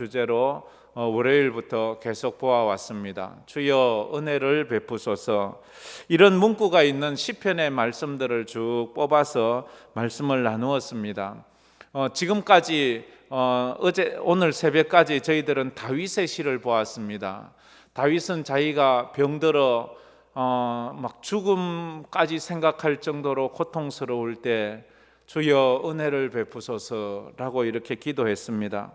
주제로 월요일부터 계속 보아왔습니다. 주여 은혜를 베푸소서. 이런 문구가 있는 시편의 말씀들을 쭉 뽑아서 말씀을 나누었습니다. 지금까지 오늘 새벽까지 저희들은 다윗의 시를 보았습니다. 다윗은 자기가 병들어 막 죽음까지 생각할 정도로 고통스러울 때 주여 은혜를 베푸소서라고 이렇게 기도했습니다.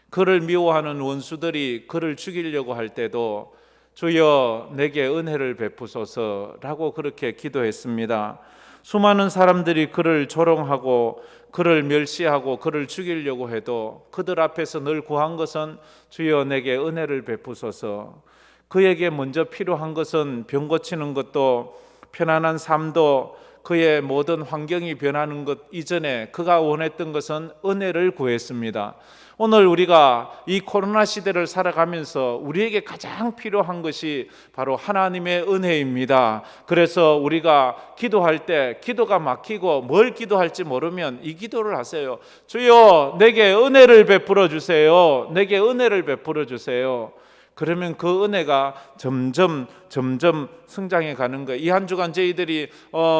그를 미워하는 원수들이 그를 죽이려고 할 때도 주여 내게 은혜를 베푸소서라고 그렇게 기도했습니다. 수많은 사람들이 그를 조롱하고 그를 멸시하고 그를 죽이려고 해도 그들 앞에서 늘 구한 것은 주여 내게 은혜를 베푸소서. 그에게 먼저 필요한 것은 병 고치는 것도 편안한 삶도 그의 모든 환경이 변하는 것 이전에 그가 원했던 것은 은혜를 구했습니다. 오늘 우리가 이 코로나 시대를 살아가면서 우리에게 가장 필요한 것이 바로 하나님의 은혜입니다. 그래서 우리가 기도할 때 기도가 막히고 뭘 기도할지 모르면 이 기도를 하세요. 주여 내게 은혜를 베풀어 주세요. 내게 은혜를 베풀어 주세요. 그러면 그 은혜가 점점 성장해 가는 거예요. 이 한 주간 저희들이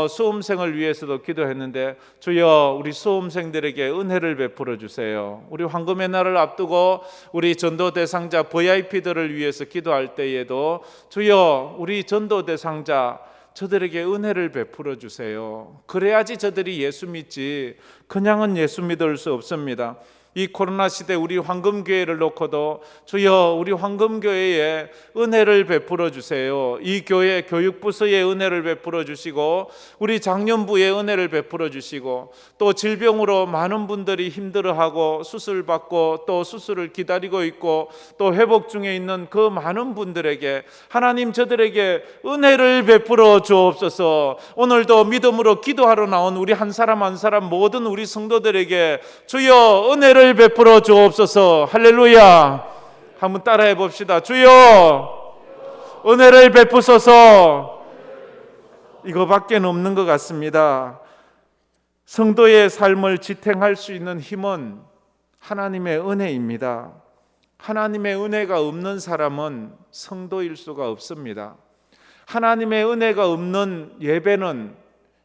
수험생을 위해서도 기도했는데 주여 우리 수험생들에게 은혜를 베풀어 주세요. 우리 황금의 날을 앞두고 우리 전도 대상자 VIP들을 위해서 기도할 때에도 주여 우리 전도 대상자 저들에게 은혜를 베풀어 주세요. 그래야지 저들이 예수 믿지 그냥은 예수 믿을 수 없습니다. 이 코로나 시대 우리 황금교회를 놓고도 주여 우리 황금교회에 은혜를 베풀어 주세요. 이 교회 교육부서에 은혜를 베풀어 주시고 우리 장년부에 은혜를 베풀어 주시고 또 질병으로 많은 분들이 힘들어하고 수술받고 또 수술을 기다리고 있고 또 회복 중에 있는 그 많은 분들에게 하나님 저들에게 은혜를 베풀어 주옵소서. 오늘도 믿음으로 기도하러 나온 우리 한 사람 한 사람 모든 우리 성도들에게 주여 은혜를 베풀어 주옵소서. 할렐루야. 한번 따라해 봅시다. 주여 은혜를 베푸소서. 이거밖에 없는 것 같습니다. 성도의 삶을 지탱할 수 있는 힘은 하나님의 은혜입니다. 하나님의 은혜가 없는 사람은 성도일 수가 없습니다. 하나님의 은혜가 없는 예배는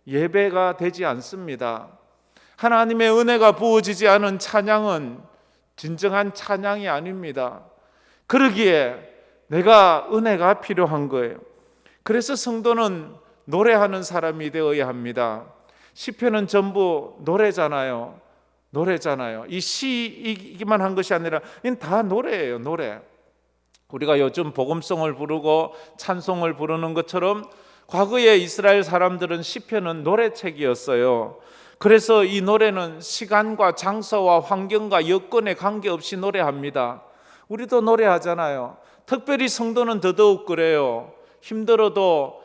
예배가 되지 않습니다. 하나님의 은혜가 부어지지 않은 찬양은 진정한 찬양이 아닙니다. 그러기에 내가 은혜가 필요한 거예요. 그래서 성도는 노래하는 사람이 되어야 합니다. 시편은 전부 노래잖아요. 이 시이기만 한 것이 아니라 이건 다 노래예요. 노래. 우리가 요즘 복음송을 부르고 찬송을 부르는 것처럼 과거에 이스라엘 사람들은 시편은 노래책이었어요. 그래서 이 노래는 시간과 장소와 환경과 여건에 관계없이 노래합니다. 우리도 노래하잖아요. 특별히 성도는 더더욱 그래요. 힘들어도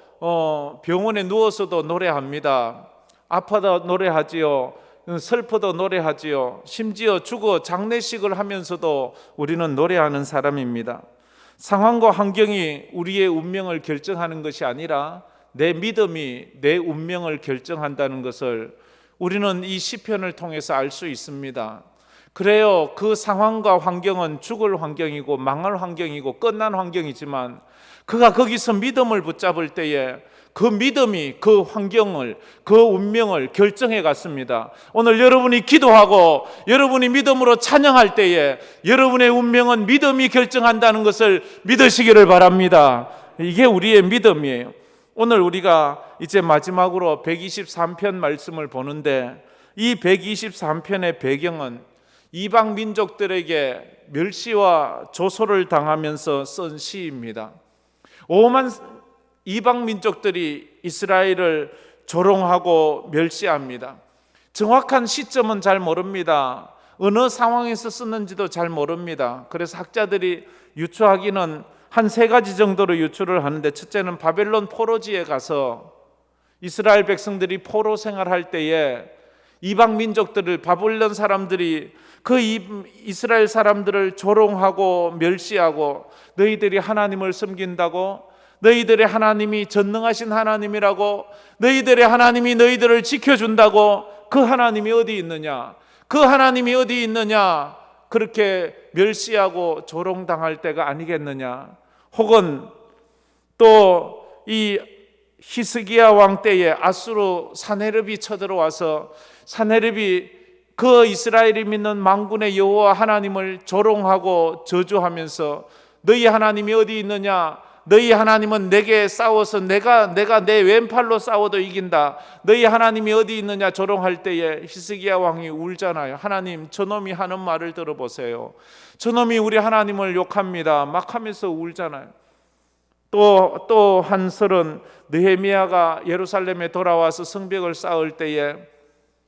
병원에 누워서도 노래합니다. 아파도 노래하지요. 슬퍼도 노래하지요. 심지어 죽어 장례식을 하면서도 우리는 노래하는 사람입니다. 상황과 환경이 우리의 운명을 결정하는 것이 아니라 내 믿음이 내 운명을 결정한다는 것을 우리는 이 시편을 통해서 알 수 있습니다. 그래요. 그 상황과 환경은 죽을 환경이고 망할 환경이고 끝난 환경이지만 그가 거기서 믿음을 붙잡을 때에 그 믿음이 그 환경을 그 운명을 결정해 갔습니다. 오늘 여러분이 기도하고 여러분이 믿음으로 찬양할 때에 여러분의 운명은 믿음이 결정한다는 것을 믿으시기를 바랍니다. 이게 우리의 믿음이에요. 오늘 우리가 이제 마지막으로 123편 말씀을 보는데 이 123편의 배경은 이방 민족들에게 멸시와 조소를 당하면서 쓴 시입니다. 오만 이방 민족들이 이스라엘을 조롱하고 멸시합니다. 정확한 시점은 잘 모릅니다. 어느 상황에서 썼는지도 잘 모릅니다. 그래서 학자들이 유추하기는 한 세 가지 정도로 유추를 하는데, 첫째는 바벨론 포로지에 가서 이스라엘 백성들이 포로 생활할 때에 이방 민족들을, 바벨론 사람들이 그 이스라엘 사람들을 조롱하고 멸시하고, 너희들이 하나님을 섬긴다고, 너희들의 하나님이 전능하신 하나님이라고, 너희들의 하나님이 너희들을 지켜준다고, 그 하나님이 어디 있느냐? 그 하나님이 어디 있느냐? 그렇게 멸시하고 조롱당할 때가 아니겠느냐. 혹은 또 이 히스기야 왕 때에 아수르 사네립이 쳐들어와서 사네립이 그 이스라엘이 믿는 만군의 여호와 하나님을 조롱하고 저주하면서 너희 하나님이 어디 있느냐, 너희 하나님은 내게 싸워서 내가 내 왼팔로 싸워도 이긴다, 너희 하나님이 어디 있느냐 조롱할 때에 히스기야 왕이 울잖아요. 하나님, 저놈이 하는 말을 들어보세요. 저놈이 우리 하나님을 욕합니다 막 하면서 울잖아요. 또 한설은 느헤미야가 예루살렘에 돌아와서 성벽을 쌓을 때에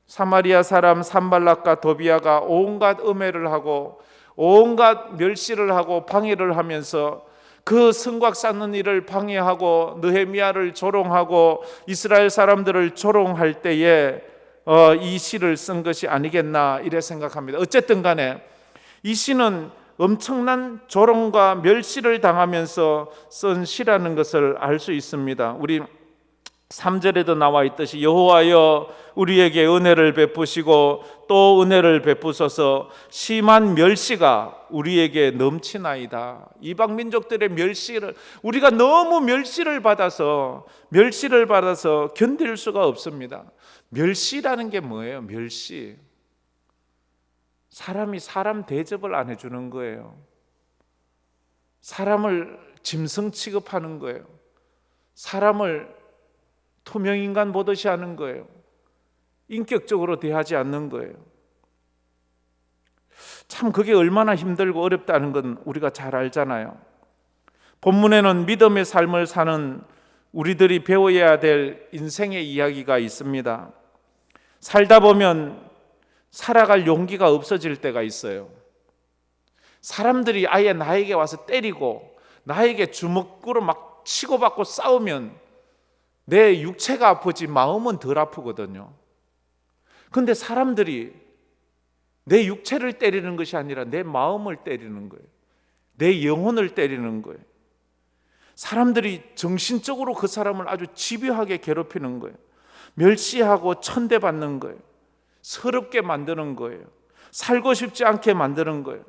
사마리아 사람 산발락과 도비야가 온갖 음해를 하고 온갖 멸시를 하고 방해를 하면서 그 성곽 쌓는 일을 방해하고 느헤미야를 조롱하고 이스라엘 사람들을 조롱할 때에 이 시를 쓴 것이 아니겠나 이래 생각합니다. 어쨌든 간에 이 시는 엄청난 조롱과 멸시를 당하면서 쓴 시라는 것을 알 수 있습니다. 우리 3절에도 나와 있듯이 여호와여 우리에게 은혜를 베푸시고 또 은혜를 베푸소서 심한 멸시가 우리에게 넘치나이다. 이방 민족들의 멸시를 우리가 너무 멸시를 받아서 견딜 수가 없습니다. 멸시라는 게 뭐예요? 멸시. 사람이 사람 대접을 안 해주는 거예요. 사람을 짐승 취급하는 거예요. 사람을 투명인간 보듯이 하는 거예요. 인격적으로 대하지 않는 거예요. 참 그게 얼마나 힘들고 어렵다는 건 우리가 잘 알잖아요. 본문에는 믿음의 삶을 사는 우리들이 배워야 될 인생의 이야기가 있습니다. 살다 보면 살아갈 용기가 없어질 때가 있어요. 사람들이 아예 나에게 와서 때리고 나에게 주먹으로 막 치고받고 싸우면 내 육체가 아프지 마음은 덜 아프거든요. 근데 사람들이 내 육체를 때리는 것이 아니라 내 마음을 때리는 거예요. 내 영혼을 때리는 거예요. 사람들이 정신적으로 그 사람을 아주 집요하게 괴롭히는 거예요. 멸시하고 천대받는 거예요. 서럽게 만드는 거예요. 살고 싶지 않게 만드는 거예요.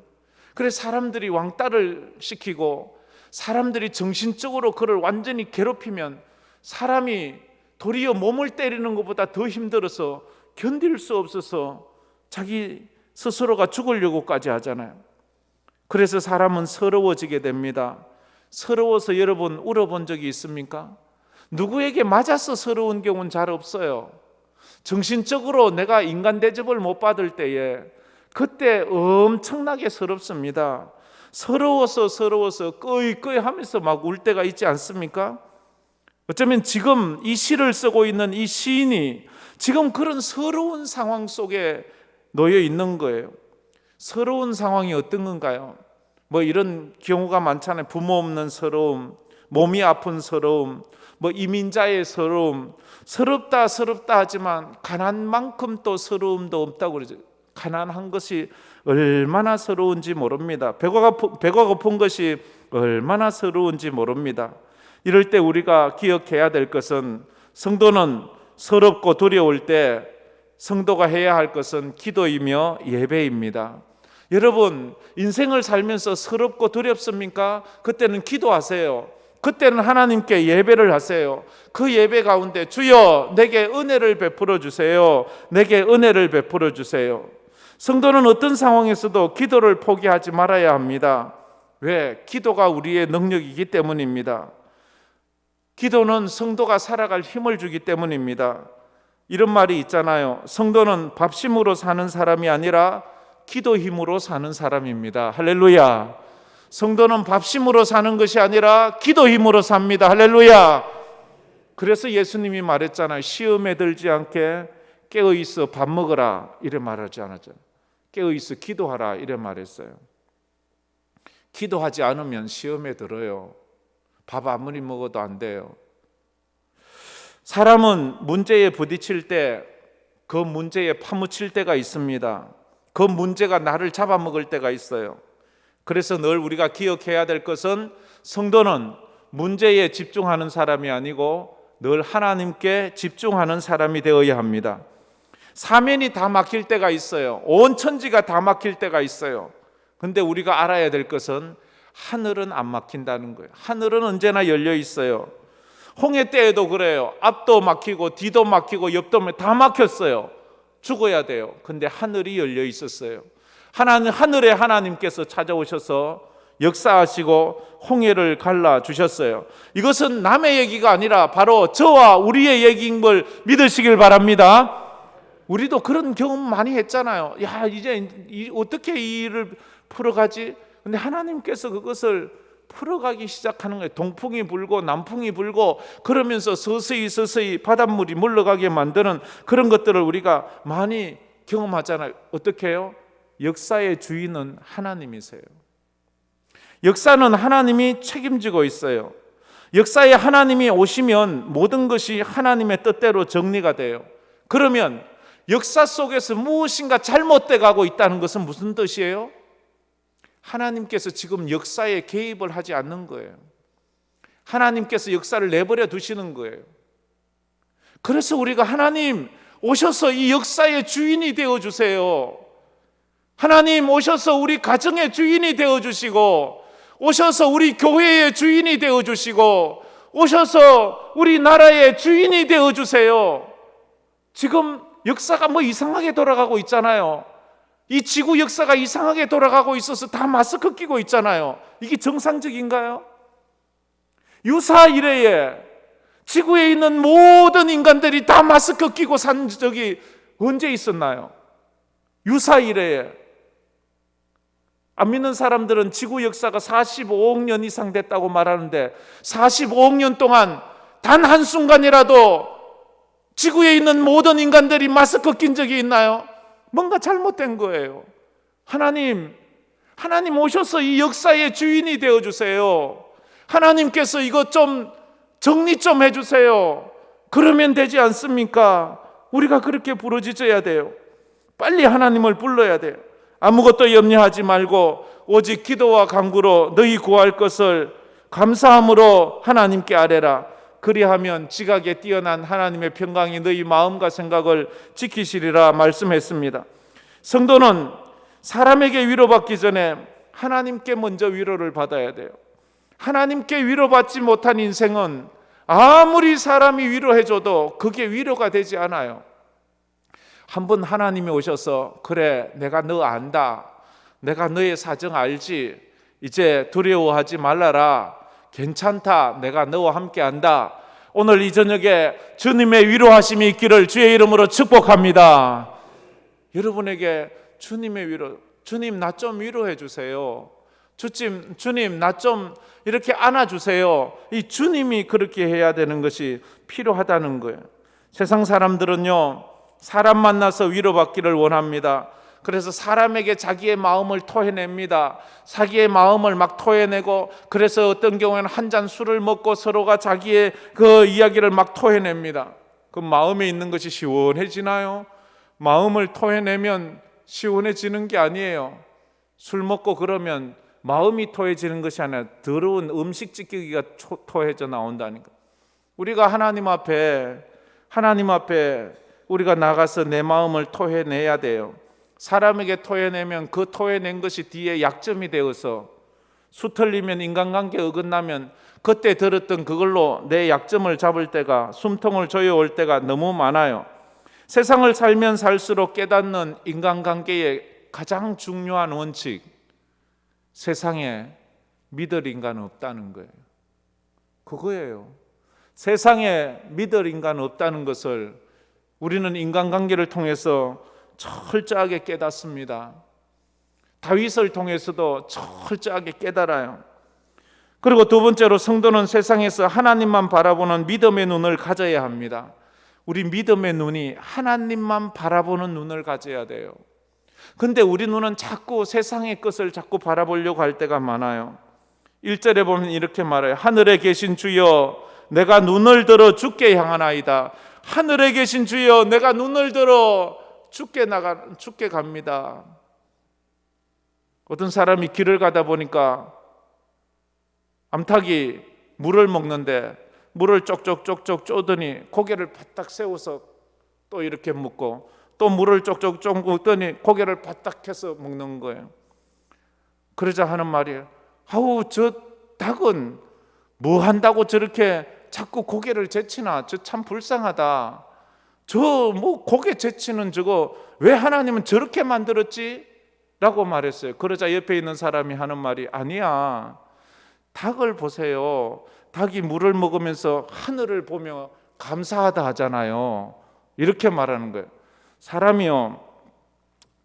그래서 사람들이 왕따를 시키고 사람들이 정신적으로 그를 완전히 괴롭히면 사람이 도리어 몸을 때리는 것보다 더 힘들어서 견딜 수 없어서 자기 스스로가 죽으려고까지 하잖아요. 그래서 사람은 서러워지게 됩니다. 서러워서 여러분 울어본 적이 있습니까? 누구에게 맞아서 서러운 경우는 잘 없어요. 정신적으로 내가 인간 대접을 못 받을 때에 그때 엄청나게 서럽습니다. 서러워서 끄이끄이 하면서 막 울 때가 있지 않습니까? 어쩌면 지금 이 시를 쓰고 있는 이 시인이 지금 그런 서러운 상황 속에 놓여 있는 거예요. 서러운 상황이 어떤 건가요? 뭐 이런 경우가 많잖아요. 부모 없는 서러움, 몸이 아픈 서러움, 뭐 이민자의 서러움. 서럽다 하지만 가난만큼 또 서러움도 없다고 그러죠. 가난한 것이 얼마나 서러운지 모릅니다. 배가 고픈 것이 얼마나 서러운지 모릅니다. 이럴 때 우리가 기억해야 될 것은 성도는 서럽고 두려울 때 성도가 해야 할 것은 기도이며 예배입니다. 여러분 인생을 살면서 서럽고 두렵습니까? 그때는 기도하세요. 그때는 하나님께 예배를 하세요. 그 예배 가운데 주여 내게 은혜를 베풀어 주세요. 내게 은혜를 베풀어 주세요. 성도는 어떤 상황에서도 기도를 포기하지 말아야 합니다. 왜? 기도가 우리의 능력이기 때문입니다. 기도는 성도가 살아갈 힘을 주기 때문입니다. 이런 말이 있잖아요. 성도는 밥심으로 사는 사람이 아니라 기도 힘으로 사는 사람입니다. 할렐루야. 성도는 밥심으로 사는 것이 아니라 기도 힘으로 삽니다. 할렐루야. 그래서 예수님이 말했잖아요. 시험에 들지 않게 깨어있어 밥 먹어라 이래 말하지 않았죠. 깨어있어 기도하라 이래 말했어요. 기도하지 않으면 시험에 들어요. 밥 아무리 먹어도 안 돼요. 사람은 문제에 부딪힐 때 그 문제에 파묻힐 때가 있습니다. 그 문제가 나를 잡아먹을 때가 있어요. 그래서 늘 우리가 기억해야 될 것은 성도는 문제에 집중하는 사람이 아니고 늘 하나님께 집중하는 사람이 되어야 합니다. 사면이 다 막힐 때가 있어요. 온 천지가 다 막힐 때가 있어요. 근데 우리가 알아야 될 것은 하늘은 안 막힌다는 거예요. 하늘은 언제나 열려 있어요. 홍해 때에도 그래요. 앞도 막히고 뒤도 막히고 옆도 다 막혔어요. 죽어야 돼요. 근데 하늘이 열려 있었어요. 하늘에 하나님께서 찾아오셔서 역사하시고 홍해를 갈라 주셨어요. 이것은 남의 얘기가 아니라 바로 저와 우리의 얘기인 걸 믿으시길 바랍니다. 우리도 그런 경험 많이 했잖아요. 야, 이제 어떻게 이 일을 풀어가지? 근데 하나님께서 그것을 풀어가기 시작하는 거예요. 동풍이 불고 남풍이 불고 그러면서 서서히 바닷물이 물러가게 만드는 그런 것들을 우리가 많이 경험하잖아요. 어떻게 해요? 역사의 주인은 하나님이세요. 역사는 하나님이 책임지고 있어요. 역사에 하나님이 오시면 모든 것이 하나님의 뜻대로 정리가 돼요. 그러면 역사 속에서 무엇인가 잘못돼 가고 있다는 것은 무슨 뜻이에요? 하나님께서 지금 역사에 개입을 하지 않는 거예요. 하나님께서 역사를 내버려 두시는 거예요. 그래서 우리가 하나님 오셔서 이 역사의 주인이 되어주세요. 하나님 오셔서 우리 가정의 주인이 되어주시고, 오셔서 우리 교회의 주인이 되어주시고, 오셔서 우리 나라의 주인이 되어주세요. 지금 역사가 뭐 이상하게 돌아가고 있잖아요. 이 지구 역사가 이상하게 돌아가고 있어서 다 마스크 끼고 있잖아요. 이게 정상적인가요? 유사 이래에 지구에 있는 모든 인간들이 다 마스크 끼고 산 적이 언제 있었나요? 유사 이래에. 안 믿는 사람들은 지구 역사가 45억 년 이상 됐다고 말하는데 45억 년 동안 단 한순간이라도 지구에 있는 모든 인간들이 마스크 낀 적이 있나요? 뭔가 잘못된 거예요. 하나님 오셔서 이 역사의 주인이 되어주세요. 하나님께서 이것 좀 정리 좀 해주세요. 그러면 되지 않습니까? 우리가 그렇게 부르짖어야 돼요. 빨리 하나님을 불러야 돼요. 아무것도 염려하지 말고 오직 기도와 간구로 너희 구할 것을 감사함으로 하나님께 아뢰라. 그리하면 지각에 뛰어난 하나님의 평강이 너희 마음과 생각을 지키시리라 말씀했습니다. 성도는 사람에게 위로받기 전에 하나님께 먼저 위로를 받아야 돼요. 하나님께 위로받지 못한 인생은 아무리 사람이 위로해줘도 그게 위로가 되지 않아요. 한번 하나님이 오셔서 그래 내가 너 안다, 내가 너의 사정 알지, 이제 두려워하지 말라라, 괜찮다, 내가 너와 함께 한다. 오늘 이 저녁에 주님의 위로하심이 있기를 주의 이름으로 축복합니다. 여러분에게 주님의 위로, 주님 나 좀 위로해 주세요. 주님 나 좀 이렇게 안아주세요. 이 주님이 그렇게 해야 되는 것이 필요하다는 거예요. 세상 사람들은요, 사람 만나서 위로받기를 원합니다. 그래서 사람에게 자기의 마음을 토해냅니다. 자기의 마음을 막 토해내고, 그래서 어떤 경우에는 한 잔 술을 먹고 서로가 자기의 그 이야기를 막 토해냅니다. 그 마음에 있는 것이 시원해지나요? 마음을 토해내면 시원해지는 게 아니에요. 술 먹고 그러면 마음이 토해지는 것이 아니라 더러운 음식 찌꺼기가 토해져 나온다니까. 우리가 하나님 앞에 우리가 나가서 내 마음을 토해내야 돼요. 사람에게 토해내면 그 토해낸 것이 뒤에 약점이 되어서 수틀리면, 인간관계 어긋나면 그때 들었던 그걸로 내 약점을 잡을 때가, 숨통을 조여올 때가 너무 많아요. 세상을 살면 살수록 깨닫는 인간관계의 가장 중요한 원칙, 세상에 믿을 인간은 없다는 거예요. 그거예요. 세상에 믿을 인간은 없다는 것을 우리는 인간관계를 통해서 철저하게 깨닫습니다. 다윗을 통해서도 철저하게 깨달아요. 그리고 두 번째로, 성도는 세상에서 하나님만 바라보는 믿음의 눈을 가져야 합니다. 우리 믿음의 눈이 하나님만 바라보는 눈을 가져야 돼요. 근데 우리 눈은 자꾸 세상의 것을 자꾸 바라보려고 할 때가 많아요. 1절에 보면 이렇게 말해요. 하늘에 계신 주여 내가 눈을 들어 주께 향하나이다. 하늘에 계신 주여 내가 눈을 들어 주께 갑니다. 어떤 사람이 길을 가다 보니까 암탉이 물을 먹는데 물을 쪽쪽쪽쪽 쪼더니 고개를 바짝 세워서 또 이렇게 먹고, 또 물을 쪽쪽쪽 먹더니 고개를 바짝 해서 먹는 거예요. 그러자 하는 말이, 아우 저 닭은 뭐 한다고 저렇게 자꾸 고개를 제치나, 저 참 불쌍하다. 저 뭐 고개 제치는 저거 왜 하나님은 저렇게 만들었지? 라고 말했어요. 그러자 옆에 있는 사람이 하는 말이, 아니야, 닭을 보세요. 닭이 물을 먹으면서 하늘을 보며 감사하다 하잖아요. 이렇게 말하는 거예요. 사람이요,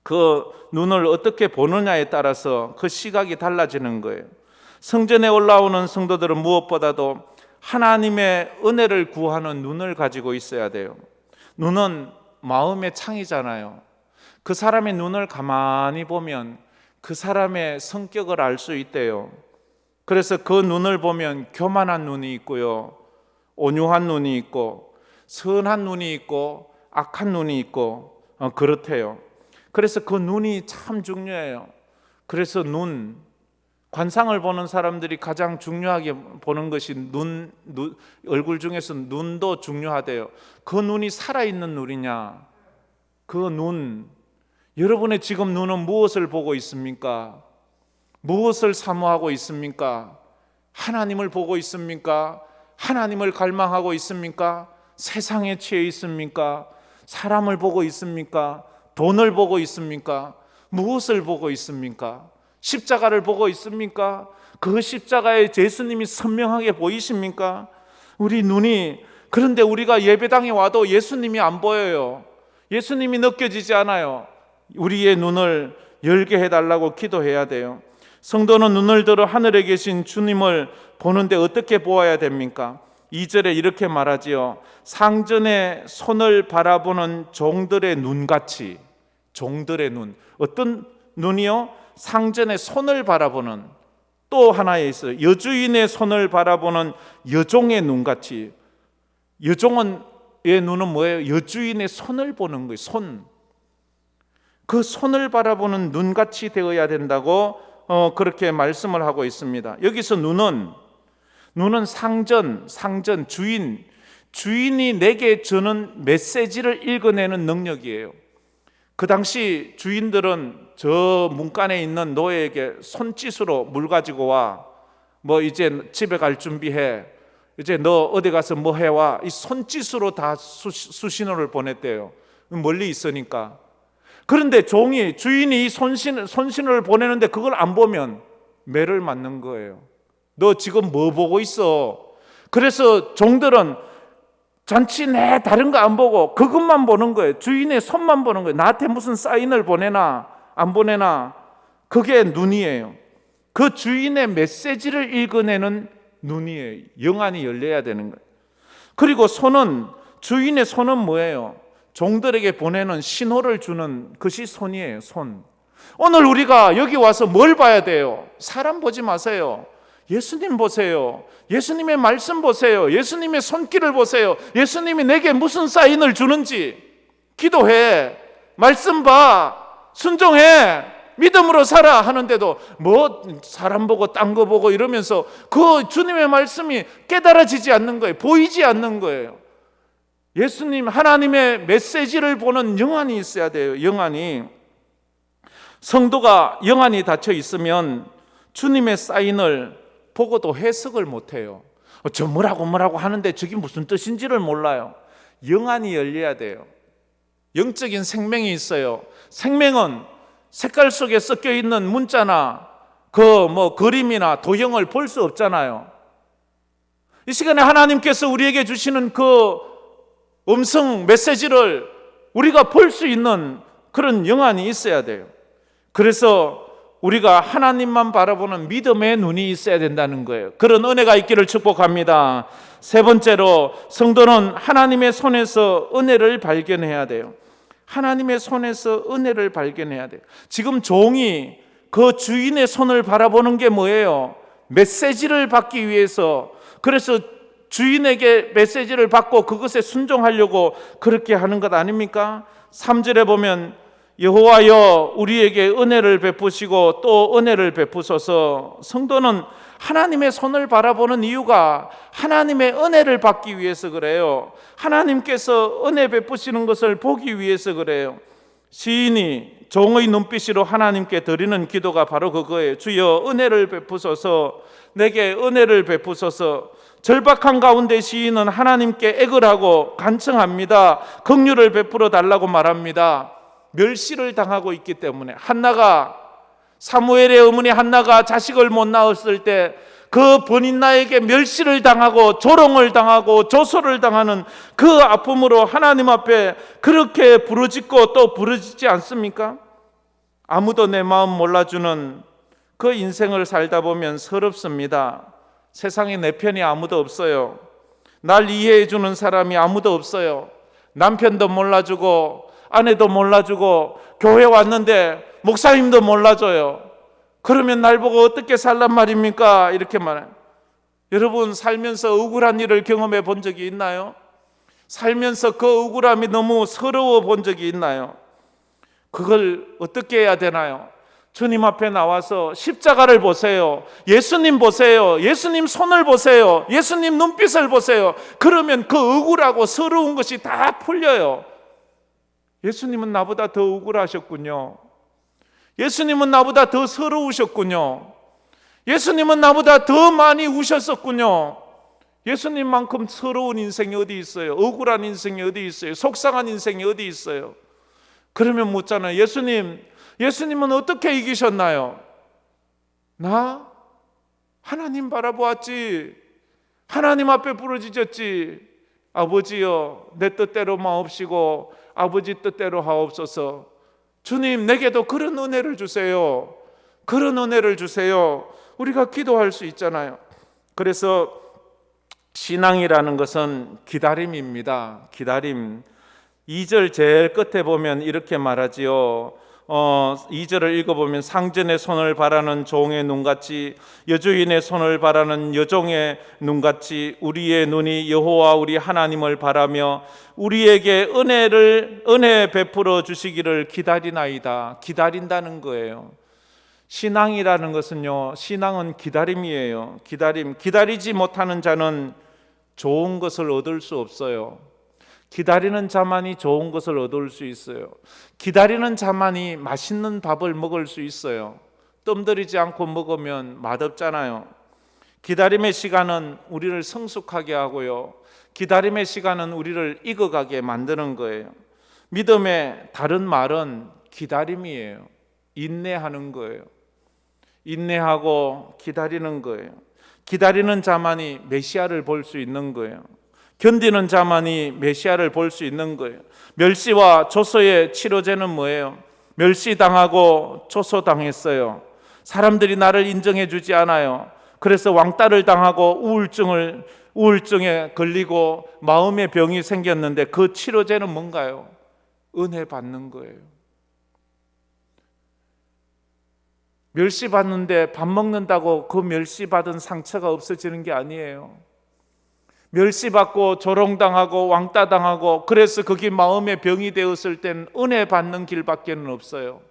그 눈을 어떻게 보느냐에 따라서 그 시각이 달라지는 거예요. 성전에 올라오는 성도들은 무엇보다도 하나님의 은혜를 구하는 눈을 가지고 있어야 돼요. 눈은 마음의 창이잖아요. 그 사람의 눈을 가만히 보면 그 사람의 성격을 알 수 있대요. 그래서 그 눈을 보면 교만한 눈이 있고요, 온유한 눈이 있고, 선한 눈이 있고, 악한 눈이 있고, 그렇대요. 그래서 그 눈이 참 중요해요. 그래서 관상을 보는 사람들이 가장 중요하게 보는 것이 얼굴 중에서 눈도 중요하대요. 그 눈이 살아있는 눈이냐, 그 눈, 여러분의 지금 눈은 무엇을 보고 있습니까? 무엇을 사모하고 있습니까? 하나님을 보고 있습니까? 하나님을 갈망하고 있습니까? 세상에 취해 있습니까? 사람을 보고 있습니까? 돈을 보고 있습니까? 무엇을 보고 있습니까? 십자가를 보고 있습니까? 그 십자가에 예수님이 선명하게 보이십니까? 우리 눈이, 그런데 우리가 예배당에 와도 예수님이 안 보여요. 예수님이 느껴지지 않아요. 우리의 눈을 열게 해달라고 기도해야 돼요. 성도는 눈을 들어 하늘에 계신 주님을 보는데 어떻게 보아야 됩니까? 2절에 이렇게 말하지요. 상전의 손을 바라보는 종들의 눈같이. 종들의 눈. 어떤 눈이요? 상전의 손을 바라보는, 또 하나에 있어요. 여주인의 손을 바라보는 여종의 눈같이. 여종의 눈은 뭐예요? 여주인의 손을 보는 거예요. 손. 그 손을 바라보는 눈같이 되어야 된다고 그렇게 말씀을 하고 있습니다. 여기서 눈은 상전, 주인이 내게 주는 메시지를 읽어내는 능력이에요. 그 당시 주인들은 저 문간에 있는 노예에게 손짓으로 물 가지고 와, 뭐 이제 집에 갈 준비해, 이제 너 어디 가서 뭐 해와, 이 손짓으로 다 수신호를 보냈대요. 멀리 있으니까. 그런데 주인이 이 손신호를 보내는데 그걸 안 보면 매를 맞는 거예요. 너 지금 뭐 보고 있어? 그래서 종들은 잔치 내 다른 거 안 보고 그것만 보는 거예요. 주인의 손만 보는 거예요. 나한테 무슨 사인을 보내나 안 보내나, 그게 눈이에요. 그 주인의 메시지를 읽어내는 눈이에요. 영안이 열려야 되는 거예요. 그리고 주인의 손은 뭐예요? 종들에게 보내는 신호를 주는 것이 손이에요. 손. 오늘 우리가 여기 와서 뭘 봐야 돼요? 사람 보지 마세요. 예수님 보세요. 예수님의 말씀 보세요. 예수님의 손길을 보세요. 예수님이 내게 무슨 사인을 주는지 기도해, 말씀 봐, 순종해, 믿음으로 살아 하는데도 뭐 사람 보고 딴 거 보고 이러면서 그 주님의 말씀이 깨달아지지 않는 거예요. 보이지 않는 거예요. 예수님, 하나님의 메시지를 보는 영안이 있어야 돼요. 영안이. 성도가 영안이 닫혀 있으면 주님의 사인을 보고도 해석을 못해요. 저 뭐라고 하는데 저게 무슨 뜻인지를 몰라요. 영안이 열려야 돼요. 영적인 생명이 있어요. 생명은 색깔 속에 섞여 있는 문자나 그림이나 도형을 볼 수 없잖아요. 이 시간에 하나님께서 우리에게 주시는 그 음성 메시지를 우리가 볼 수 있는 그런 영안이 있어야 돼요. 그래서 우리가 하나님만 바라보는 믿음의 눈이 있어야 된다는 거예요. 그런 은혜가 있기를 축복합니다. 세 번째로, 성도는 하나님의 손에서 은혜를 발견해야 돼요. 하나님의 손에서 은혜를 발견해야 돼요. 지금 종이 그 주인의 손을 바라보는 게 뭐예요? 메시지를 받기 위해서. 그래서 주인에게 메시지를 받고 그것에 순종하려고 그렇게 하는 것 아닙니까? 3절에 보면 여호와여 우리에게 은혜를 베푸시고 또 은혜를 베푸소서. 성도는 하나님의 손을 바라보는 이유가 하나님의 은혜를 받기 위해서 그래요. 하나님께서 은혜 베푸시는 것을 보기 위해서 그래요. 시인이 종의 눈빛으로 하나님께 드리는 기도가 바로 그거예요. 주여 은혜를 베푸소서, 내게 은혜를 베푸소서. 절박한 가운데 시인은 하나님께 애걸 하고 간청합니다. 긍휼을 베풀어 달라고 말합니다. 멸시를 당하고 있기 때문에. 한나가, 사무엘의 어머니 한나가 자식을 못 낳았을 때 그 번인나에게 멸시를 당하고 조롱을 당하고 조소를 당하는 그 아픔으로 하나님 앞에 그렇게 부르짖고 또 부르짖지 않습니까? 아무도 내 마음 몰라주는 그 인생을 살다 보면 서럽습니다. 세상에 내 편이 아무도 없어요. 날 이해해 주는 사람이 아무도 없어요. 남편도 몰라주고 아내도 몰라주고 교회 왔는데 목사님도 몰라줘요. 그러면 날 보고 어떻게 살란 말입니까? 이렇게 말해요. 여러분, 살면서 억울한 일을 경험해 본 적이 있나요? 살면서 그 억울함이 너무 서러워 본 적이 있나요? 그걸 어떻게 해야 되나요? 주님 앞에 나와서 십자가를 보세요. 예수님 보세요. 예수님 손을 보세요. 예수님 눈빛을 보세요. 그러면 그 억울하고 서러운 것이 다 풀려요. 예수님은 나보다 더 억울하셨군요. 예수님은 나보다 더 서러우셨군요. 예수님은 나보다 더 많이 우셨었군요. 예수님만큼 서러운 인생이 어디 있어요? 억울한 인생이 어디 있어요? 속상한 인생이 어디 있어요? 그러면 묻잖아요. 예수님은 어떻게 이기셨나요? 나? 하나님 바라보았지. 하나님 앞에 부르짖었지. 아버지여, 내 뜻대로 마옵시고 아버지 뜻대로 하옵소서. 주님, 내게도 그런 은혜를 주세요. 그런 은혜를 주세요. 우리가 기도할 수 있잖아요. 그래서 신앙이라는 것은 기다림입니다. 기다림. 2절 제일 끝에 보면 이렇게 말하지요. 2절을 읽어보면 상전의 손을 바라는 종의 눈같이 여주인의 손을 바라는 여종의 눈같이 우리의 눈이 여호와 우리 하나님을 바라며 우리에게 은혜 베풀어 주시기를 기다리나이다. 기다린다는 거예요. 신앙이라는 것은요, 신앙은 기다림이에요. 기다리지 못하는 자는 좋은 것을 얻을 수 없어요. 기다리는 자만이 좋은 것을 얻을 수 있어요. 기다리는 자만이 맛있는 밥을 먹을 수 있어요. 뜸들이지 않고 먹으면 맛없잖아요. 기다림의 시간은 우리를 성숙하게 하고요. 기다림의 시간은 우리를 익어가게 만드는 거예요. 믿음의 다른 말은 기다림이에요. 인내하는 거예요. 인내하고 기다리는 거예요. 기다리는 자만이 메시아를 볼 수 있는 거예요. 견디는 자만이 메시아를 볼 수 있는 거예요. 멸시와 조소의 치료제는 뭐예요? 멸시당하고 조소당했어요. 사람들이 나를 인정해 주지 않아요. 그래서 왕따를 당하고 우울증에 걸리고 마음의 병이 생겼는데 그 치료제는 뭔가요? 은혜 받는 거예요. 멸시받는데 밥 먹는다고 그 멸시받은 상처가 없어지는 게 아니에요. 멸시받고 조롱당하고 왕따당하고 그래서 그게 마음의 병이 되었을 땐 은혜 받는 길밖에는 없어요.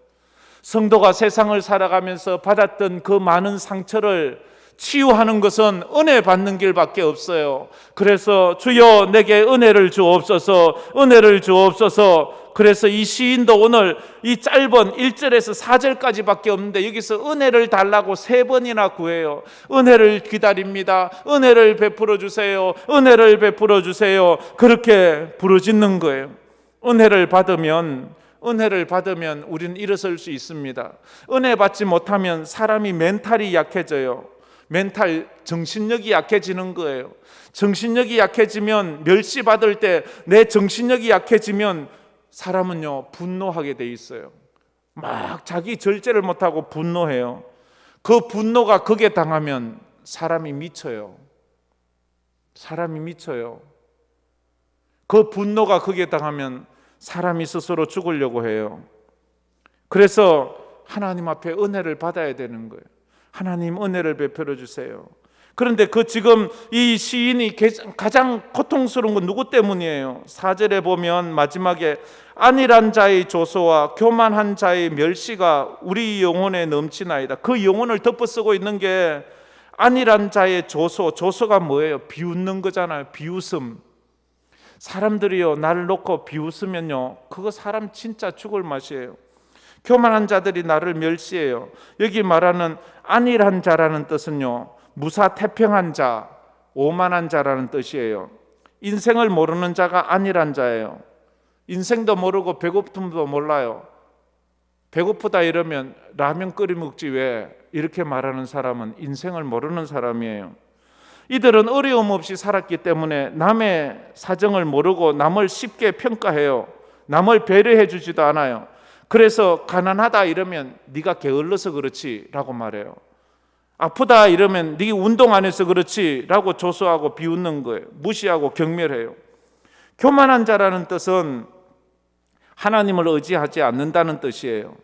성도가 세상을 살아가면서 받았던 그 많은 상처를 치유하는 것은 은혜 받는 길밖에 없어요. 그래서 주여 내게 은혜를 주옵소서, 은혜를 주옵소서. 그래서 이 시인도 오늘 이 짧은 1절에서 4절까지밖에 없는데 여기서 은혜를 달라고 3번이나 구해요. 은혜를 기다립니다. 은혜를 베풀어 주세요. 은혜를 베풀어 주세요. 그렇게 부르짖는 거예요. 은혜를 받으면 우리는 일어설 수 있습니다. 은혜 받지 못하면 사람이 멘탈이 약해져요. 정신력이 약해지는 거예요. 정신력이 약해지면 멸시받을 때 내 정신력이 약해지면 사람은요 분노하게 돼 있어요. 막 자기 절제를 못하고 분노해요. 그 분노가 극에 당하면 사람이 미쳐요. 그 분노가 극에 당하면 사람이 스스로 죽으려고 해요. 그래서 하나님 앞에 은혜를 받아야 되는 거예요. 하나님 은혜를 베풀어 주세요. 그런데 지금 이 시인이 가장 고통스러운 건 누구 때문이에요? 4절에 보면 마지막에 안일한 자의 조소와 교만한 자의 멸시가 우리 영혼에 넘치나이다. 그 영혼을 덮어쓰고 있는 게 안일한 자의 조소가 뭐예요? 비웃는 거잖아요. 비웃음. 사람들이요 나를 놓고 비웃으면요 그거 사람 진짜 죽을 맛이에요. 교만한 자들이 나를 멸시해요. 여기 말하는 안일한 자라는 뜻은요 무사태평한 자, 오만한 자라는 뜻이에요. 인생을 모르는 자가 안일한 자예요. 인생도 모르고 배고픔도 몰라요. 배고프다 이러면 라면 끓여 먹지 왜, 이렇게 말하는 사람은 인생을 모르는 사람이에요. 이들은 어려움 없이 살았기 때문에 남의 사정을 모르고 남을 쉽게 평가해요. 남을 배려해 주지도 않아요. 그래서 가난하다 이러면 네가 게을러서 그렇지 라고 말해요. 아프다 이러면 네 운동 안 해서 그렇지 라고 조소하고 비웃는 거예요. 무시하고 경멸해요. 교만한 자라는 뜻은 하나님을 의지하지 않는다는 뜻이에요.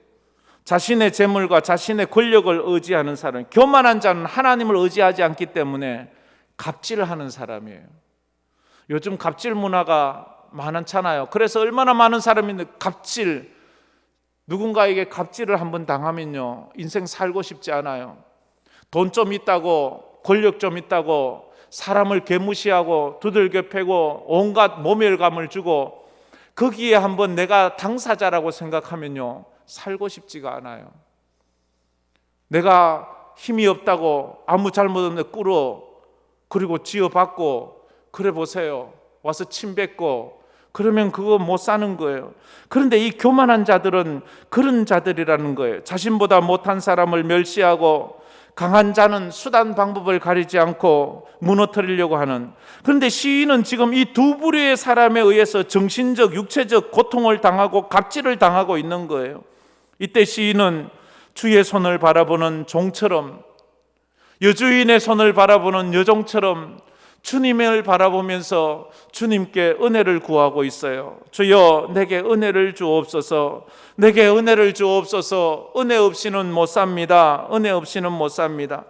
자신의 재물과 자신의 권력을 의지하는 사람, 교만한 자는 하나님을 의지하지 않기 때문에 갑질하는 사람이에요. 요즘 갑질 문화가 많잖아요. 그래서 얼마나 많은 사람이 갑질, 누군가에게 갑질을 한번 당하면요 인생 살고 싶지 않아요. 돈 좀 있다고, 권력 좀 있다고 사람을 개무시하고 두들겨 패고 온갖 모멸감을 주고 거기에 한번 내가 당사자라고 생각하면요 살고 싶지가 않아요. 내가 힘이 없다고 아무 잘못 없는데 꿇어, 그리고 지어받고, 그래 보세요 와서 침 뱉고 그러면 그거 못 사는 거예요. 그런데 이 교만한 자들은 그런 자들이라는 거예요. 자신보다 못한 사람을 멸시하고 강한 자는 수단 방법을 가리지 않고 무너뜨리려고 하는. 그런데 시인은 지금 이 두 부류의 사람에 의해서 정신적, 육체적 고통을 당하고 갑질을 당하고 있는 거예요. 이때 시인은 주의 손을 바라보는 종처럼, 여주인의 손을 바라보는 여종처럼 주님을 바라보면서 주님께 은혜를 구하고 있어요. 주여 내게 은혜를 주옵소서, 내게 은혜를 주옵소서. 은혜 없이는 못 삽니다. 은혜 없이는 못 삽니다.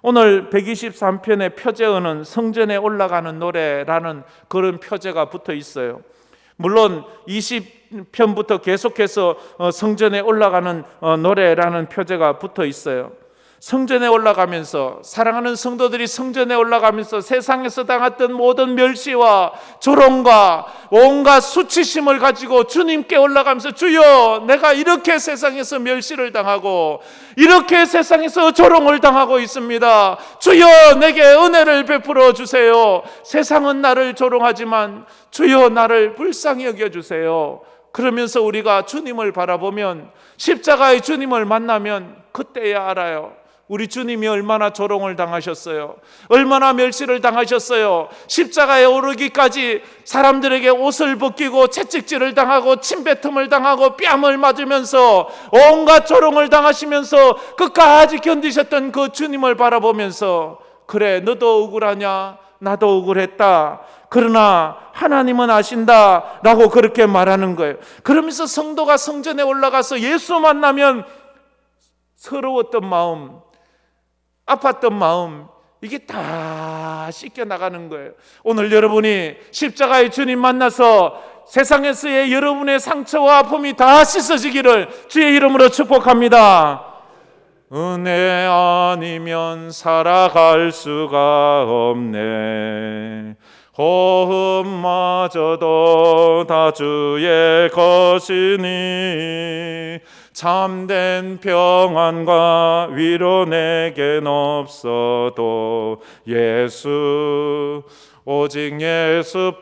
오늘 123편의 표제어는 성전에 올라가는 노래라는 그런 표제가 붙어 있어요. 물론 20편부터 계속해서 성전에 올라가는 노래라는 표제가 붙어 있어요. 성전에 올라가면서, 사랑하는 성도들이 성전에 올라가면서 세상에서 당했던 모든 멸시와 조롱과 온갖 수치심을 가지고 주님께 올라가면서 주여 내가 이렇게 세상에서 멸시를 당하고 이렇게 세상에서 조롱을 당하고 있습니다. 주여 내게 은혜를 베풀어 주세요. 세상은 나를 조롱하지만 주여 나를 불쌍히 여겨주세요. 그러면서 우리가 주님을 바라보면, 십자가의 주님을 만나면 그때야 알아요. 우리 주님이 얼마나 조롱을 당하셨어요. 얼마나 멸시를 당하셨어요. 십자가에 오르기까지 사람들에게 옷을 벗기고 채찍질을 당하고 침뱉음을 당하고 뺨을 맞으면서 온갖 조롱을 당하시면서 끝까지 견디셨던 그 주님을 바라보면서 그래 너도 억울하냐? 나도 억울했다. 그러나 하나님은 아신다 라고 그렇게 말하는 거예요. 그러면서 성도가 성전에 올라가서 예수 만나면 서러웠던 마음, 아팠던 마음, 이게 다 씻겨나가는 거예요. 오늘 여러분이 십자가의 주님 만나서 세상에서의 여러분의 상처와 아픔이 다 씻어지기를 주의 이름으로 축복합니다. 은혜 아니면 살아갈 수가 없네. 호흡마저도 다 주의 것이니 참된 평안과 위로 내겐 없어도 예수, 오직 예수뿐이네.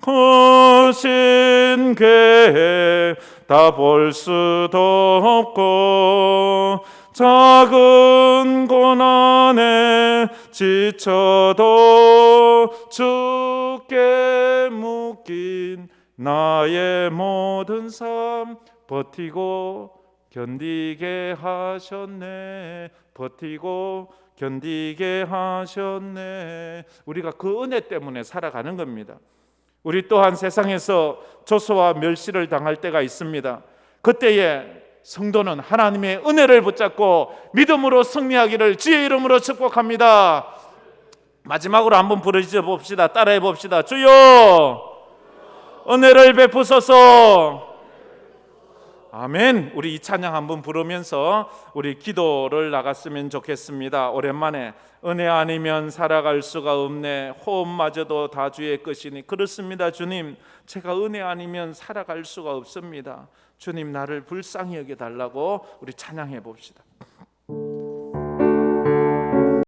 크신 계획 다 볼 수도 없고 작은 고난에 지쳐도 주께 묶인 나의 모든 삶 버티고 견디게 하셨네. 버티고 견디게 하셨네. 우리가 그 은혜 때문에 살아가는 겁니다. 우리 또한 세상에서 조소와 멸시를 당할 때가 있습니다. 그때에 성도는 하나님의 은혜를 붙잡고 믿음으로 승리하기를 주의 이름으로 축복합니다. 마지막으로 한번 부르짖어 봅시다. 따라해 봅시다. 주여 은혜를 베푸소서. 아멘. 우리 이 찬양 한번 부르면서 우리 기도를 나갔으면 좋겠습니다. 오랜만에 은혜 아니면 살아갈 수가 없네. 호흡마저도 다 주의 것이니. 그렇습니다. 주님, 제가 은혜 아니면 살아갈 수가 없습니다. 주님, 나를 불쌍히 여겨 달라고 우리 찬양해 봅시다.